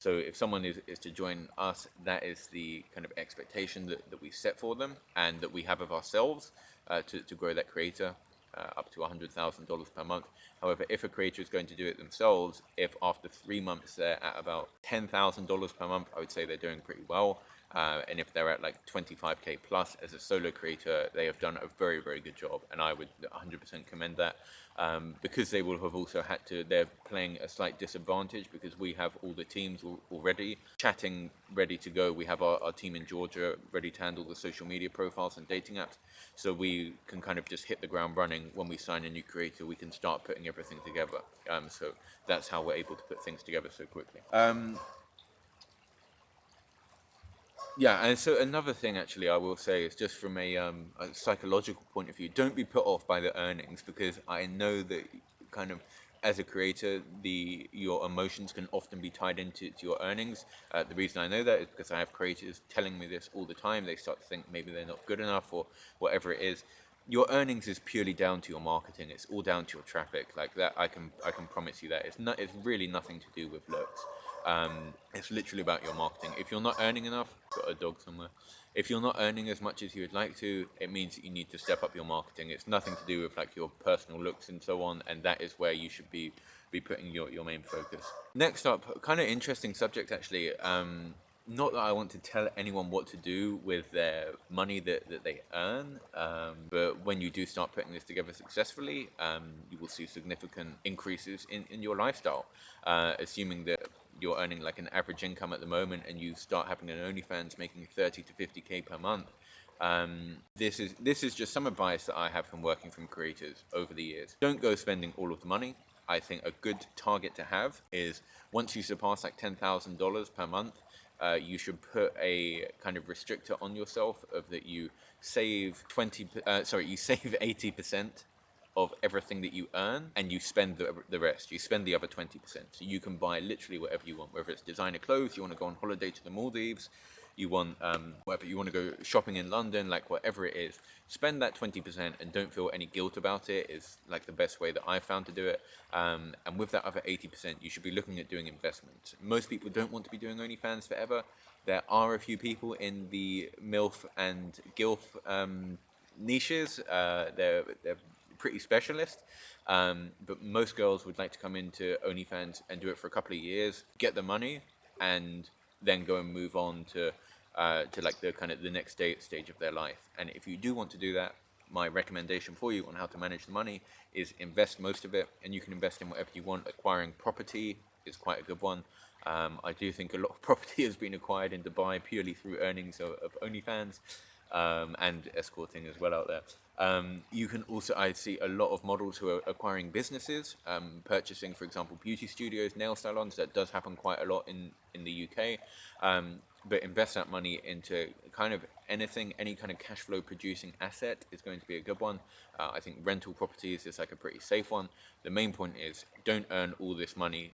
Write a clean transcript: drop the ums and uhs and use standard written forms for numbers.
So if someone is to join us, that is the kind of expectation that we set for them and that we have of ourselves to grow that creator up to $100,000 per month. However, if a creator is going to do it themselves, if after 3 months they're at about $10,000 per month, I would say they're doing pretty well. And if they're at like 25K plus as a solo creator, they have done a very, very good job. And I would 100% commend that because they will have also had to, they're playing a slight disadvantage because we have all the teams already chatting, ready to go. We have our team in Georgia ready to handle the social media profiles and dating apps. So we can kind of just hit the ground running when we sign a new creator. We can start putting everything together. So that's how we're able to put things together so quickly. Yeah, and so another thing actually I will say is just from a psychological point of view, don't be put off by the earnings because I know that kind of as a creator, your emotions can often be tied into to your earnings. The reason I know that is because I have creators telling me this all the time. They start to think maybe they're not good enough or whatever it is. Your earnings is purely down to your marketing. It's all down to your traffic. Like that, I can promise you that. It's really nothing to do with looks. It's literally about your marketing. If you're not earning enough, got a dog somewhere. If you're not earning as much as you would like to, it means that you need to step up your marketing. It's nothing to do with like your personal looks and so on, and that is where you should be putting your main focus. Next up, kind of interesting subject actually. Not that I want to tell anyone what to do with their money that they earn, but when you do start putting this together successfully, you will see significant increases in your lifestyle. Assuming that you're earning like an average income at the moment and you start having an OnlyFans making 30 to 50K per month, this is just some advice that I have from working from creators over the years. Don't go spending all of the money. I think a good target to have is once you surpass like $10,000 per month, you should put a kind of restrictor on yourself of that you save you save 80% of everything that you earn and you spend the rest. You spend the other 20%. So you can buy literally whatever you want, whether it's designer clothes, you want to go on holiday to the Maldives, you want whatever you want to go shopping in London, like whatever it is, spend that 20% and don't feel any guilt about it is like the best way that I've found to do it. And with that other 80%, you should be looking at doing investments. Most people don't want to be doing OnlyFans forever. There are a few people in the MILF and GILF niches. They're pretty specialist. But most girls would like to come into OnlyFans and do it for a couple of years, get the money, and then go and move on to like the kind of the next stage of their life. And if you do want to do that, my recommendation for you on how to manage the money is invest most of it, and you can invest in whatever you want. Acquiring property is quite a good one. I do think a lot of property has been acquired in Dubai purely through earnings of OnlyFans and escorting as well out there. You can also, I see a lot of models who are acquiring businesses, purchasing, for example, beauty studios, nail salons. That does happen quite a lot in the UK. But invest that money into kind of anything, any kind of cash flow producing asset is going to be a good one. I think rental properties is like a pretty safe one. The main point is don't earn all this money